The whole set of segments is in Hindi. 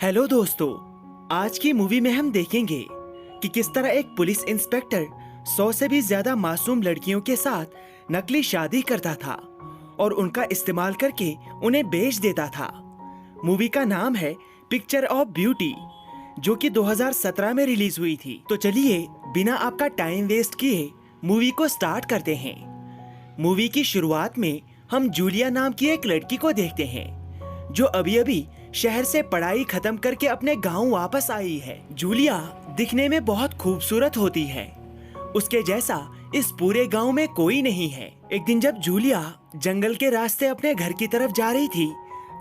हेलो दोस्तों, आज की मूवी में हम देखेंगे कि किस तरह एक पुलिस इंस्पेक्टर 100 से भी ज्यादा मासूम लड़कियों के साथ नकली शादी करता था और उनका इस्तेमाल करके उन्हें बेच देता था। मूवी का नाम है पिक्चर ऑफ ब्यूटी, जो कि 2017 में रिलीज हुई थी। तो चलिए बिना आपका टाइम वेस्ट किए मूवी को स्टार्ट करते हैं। मूवी की शुरुआत में हम जूलिया नाम की एक लड़की को देखते हैं जो अभी अभी शहर से पढ़ाई खत्म करके अपने गांव वापस आई है। जूलिया दिखने में बहुत खूबसूरत होती है, उसके जैसा इस पूरे गांव में कोई नहीं है। एक दिन जब जूलिया जंगल के रास्ते अपने घर की तरफ जा रही थी,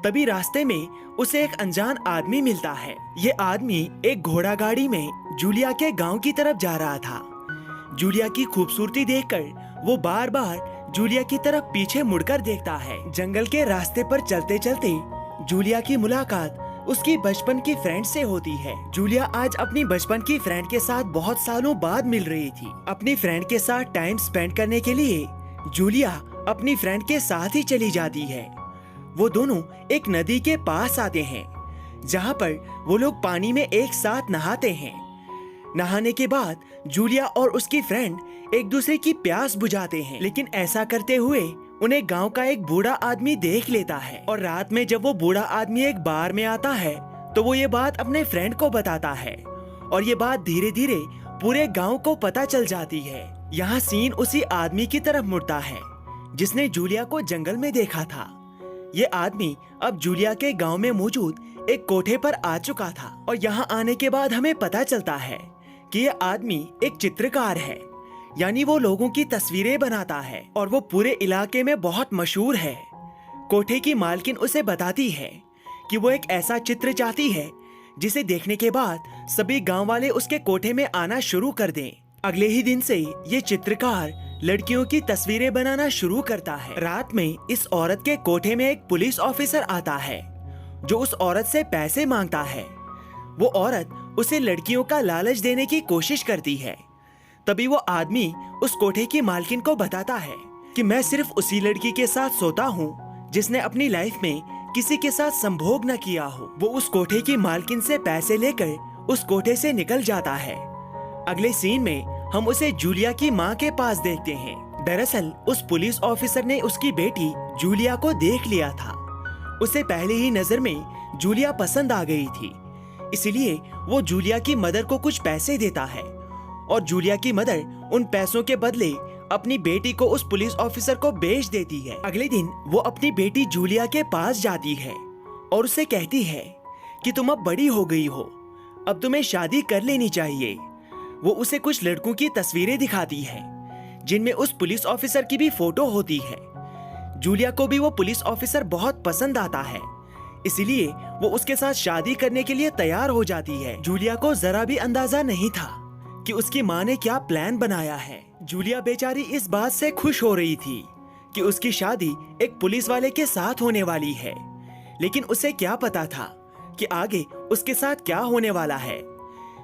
तभी रास्ते में उसे एक अनजान आदमी मिलता है। ये आदमी एक घोड़ा गाड़ी में जूलिया के गांव की तरफ जा रहा था। जूलिया की खूबसूरती देखकर वो बार बार जूलिया की तरफ पीछे मुड़कर देखता है। जंगल के रास्ते पर चलते चलते जूलिया की मुलाकात उसकी बचपन की फ्रेंड से होती है। जूलिया आज अपनी बचपन की फ्रेंड के साथ बहुत सालों बाद मिल रही थी। अपनी फ्रेंड के साथ टाइम स्पेंड करने के लिए जूलिया अपनी फ्रेंड के साथ ही चली जाती है। वो दोनों एक नदी के पास आते हैं, जहाँ पर वो लोग पानी में एक साथ नहाते हैं। नहाने के बाद जूलिया और उसकी फ्रेंड एक दूसरे की प्यास बुझाते हैं, लेकिन ऐसा करते हुए उन्हें गांव का एक बूढ़ा आदमी देख लेता है। और रात में जब वो बूढ़ा आदमी एक बार में आता है तो वो ये बात अपने फ्रेंड को बताता है और ये बात धीरे धीरे पूरे गांव को पता चल जाती है। यहाँ सीन उसी आदमी की तरफ मुड़ता है जिसने जूलिया को जंगल में देखा था। ये आदमी अब जूलिया के गांव में मौजूद एक कोठे पर आ चुका था और यहाँ आने के बाद हमें पता चलता है कि ये आदमी एक चित्रकार है, यानी वो लोगों की तस्वीरें बनाता है और वो पूरे इलाके में बहुत मशहूर है। कोठे की मालकिन उसे बताती है कि वो एक ऐसा चित्र चाहती है जिसे देखने के बाद सभी गांव वाले उसके कोठे में आना शुरू कर दें। अगले ही दिन से ये चित्रकार लड़कियों की तस्वीरें बनाना शुरू करता है। रात में इस औरत के कोठे में एक पुलिस ऑफिसर आता है जो उस औरत से पैसे मांगता है। वो औरत उसे लड़कियों का लालच देने की कोशिश करती है। तभी वो आदमी उस कोठे की मालकिन को बताता है कि मैं सिर्फ उसी लड़की के साथ सोता हूँ जिसने अपनी लाइफ में किसी के साथ संभोग न किया हो। वो उस कोठे की मालकिन से पैसे लेकर उस कोठे से निकल जाता है। अगले सीन में हम उसे जूलिया की माँ के पास देखते हैं। दरअसल उस पुलिस ऑफिसर ने उसकी बेटी जूलिया को देख लिया था। उसे पहले ही नजर में जूलिया पसंद आ गई थी, इसलिए वो जूलिया की मदर को कुछ पैसे देता है और जूलिया की मदर उन पैसों के बदले अपनी बेटी को उस पुलिस ऑफिसर को बेच देती है। अगले दिन वो अपनी बेटी जूलिया के पास जाती है और उसे कहती है कि तुम अब बड़ी हो गई हो, अब तुम्हें शादी कर लेनी चाहिए। वो उसे कुछ लड़कों की तस्वीरें दिखाती है जिनमें उस पुलिस ऑफिसर की भी फोटो होती है। जूलिया को भी वो पुलिस ऑफिसर बहुत पसंद आता है, इसलिए वो उसके साथ शादी करने के लिए तैयार हो जाती है। जूलिया को जरा भी अंदाजा नहीं था कि उसकी माँ ने क्या प्लान बनाया है। जूलिया बेचारी इस बात से खुश हो रही थी कि उसकी शादी एक पुलिस वाले के साथ होने वाली है, लेकिन उसे क्या पता था कि आगे उसके साथ क्या होने वाला है।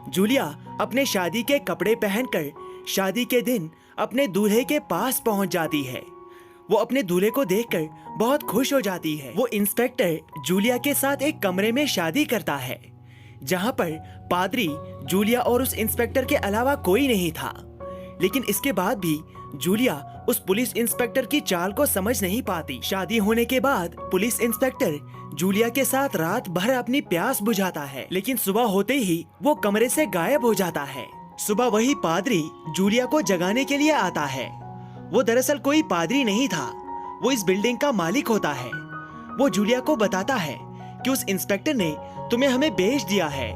जूलिया अपने शादी के कपड़े पहनकर शादी के दिन अपने दूल्हे के पास पहुंच जाती है। वो अपने दूल्हे को देखकर बहुत खुश हो जाती है। वो इंस्पेक्टर जूलिया के साथ एक कमरे में शादी करता है, जहाँ पर पादरी, जूलिया और उस इंस्पेक्टर के अलावा कोई नहीं था। लेकिन इसके बाद भी जूलिया उस पुलिस इंस्पेक्टर की चाल को समझ नहीं पाती। शादी होने के बाद पुलिस इंस्पेक्टर जूलिया के साथ रात भर अपनी प्यास बुझाता है, लेकिन सुबह होते ही वो कमरे से गायब हो जाता है। सुबह वही पादरी जूलिया को जगाने के लिए आता है। वो दरअसल कोई पादरी नहीं था, वो इस बिल्डिंग का मालिक होता है। वो जूलिया को बताता है कि उस इंस्पेक्टर ने तुम्हें हमें बेच दिया है,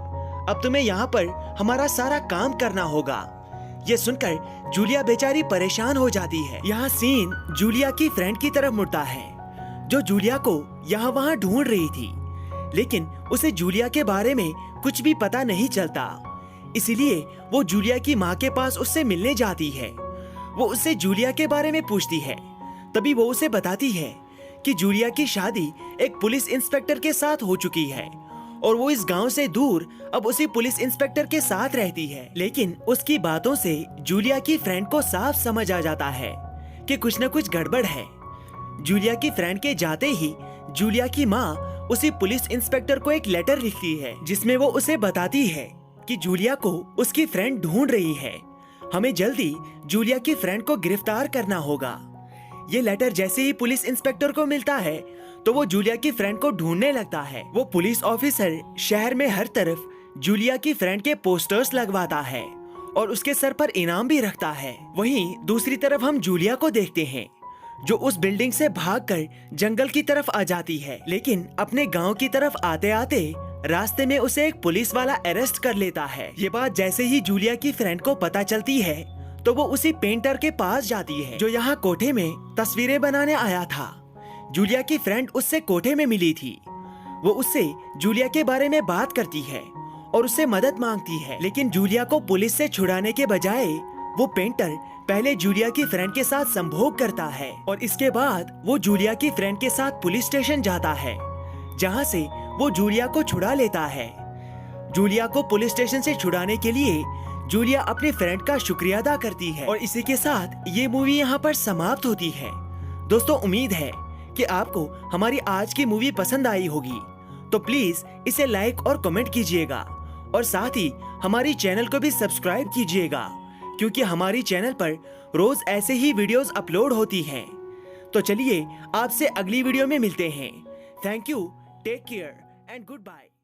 अब तुम्हें यहाँ पर हमारा सारा काम करना होगा। ये सुनकर जूलिया बेचारी परेशान हो जाती है। यहाँ सीन जूलिया की फ्रेंड की तरफ मुड़ता है जो जूलिया को यहाँ वहाँ ढूंढ रही थी, लेकिन उसे जूलिया के बारे में कुछ भी पता नहीं चलता। इसीलिए वो जूलिया की माँ के पास उससे मिलने जाती है। वो उससे जूलिया के बारे में पूछती है। तभी वो उसे बताती है कि जूलिया की शादी एक पुलिस इंस्पेक्टर के साथ हो चुकी है और वो इस गांव से दूर अब उसी पुलिस इंस्पेक्टर के साथ रहती है। लेकिन उसकी बातों से जूलिया की फ्रेंड को साफ समझ आ जाता है कि कुछ न कुछ गड़बड़ है। जूलिया की फ्रेंड के जाते ही जूलिया की माँ उसी पुलिस इंस्पेक्टर को एक लेटर लिखती है जिसमें वो उसे बताती है कि जूलिया को उसकी फ्रेंड ढूंढ रही है। हमें जल्दी जूलिया की फ्रेंड को गिरफ्तार करना होगा। ये लेटर जैसे ही पुलिस इंस्पेक्टर को मिलता है तो वो जूलिया की फ्रेंड को ढूंढने लगता है। वो पुलिस ऑफिसर शहर में हर तरफ जूलिया की फ्रेंड के पोस्टर्स लगवाता है और उसके सर पर इनाम भी रखता है। वहीं दूसरी तरफ हम जूलिया को देखते हैं जो उस बिल्डिंग से भागकर जंगल की तरफ आ जाती है, लेकिन अपने गांव की तरफ आते आते रास्ते में उसे एक पुलिस वाला अरेस्ट कर लेता है। ये बात जैसे ही जूलिया की फ्रेंड को पता चलती है तो वो उसी पेंटर के पास जाती है जो यहाँ कोठे में तस्वीरें बनाने आया था। जूलिया की फ्रेंड उससे कोठे में मिली थी। वो उससे जूलिया के बारे में बात करती है और उससे मदद मांगती है, लेकिन जूलिया को पुलिस से छुड़ाने के बजाय वो पेंटर पहले जूलिया की फ्रेंड के साथ संभोग करता है और इसके बाद वो जूलिया की फ्रेंड के साथ पुलिस स्टेशन जाता है जहाँ से वो जूलिया को छुड़ा लेता है। जूलिया को पुलिस स्टेशन से छुड़ाने के लिए जूलिया अपने फ्रेंड का शुक्रिया अदा करती है और इसी के साथ ये मूवी यहाँ पर समाप्त होती है। दोस्तों, उम्मीद है कि आपको हमारी आज की मूवी पसंद आई होगी, तो प्लीज इसे लाइक और कमेंट कीजिएगा और साथ ही हमारी चैनल को भी सब्सक्राइब कीजिएगा क्योंकि हमारी चैनल पर रोज ऐसे ही वीडियोस अपलोड होती हैं। तो चलिए आपसे अगली वीडियो में मिलते हैं। Thank you, take care and good bye.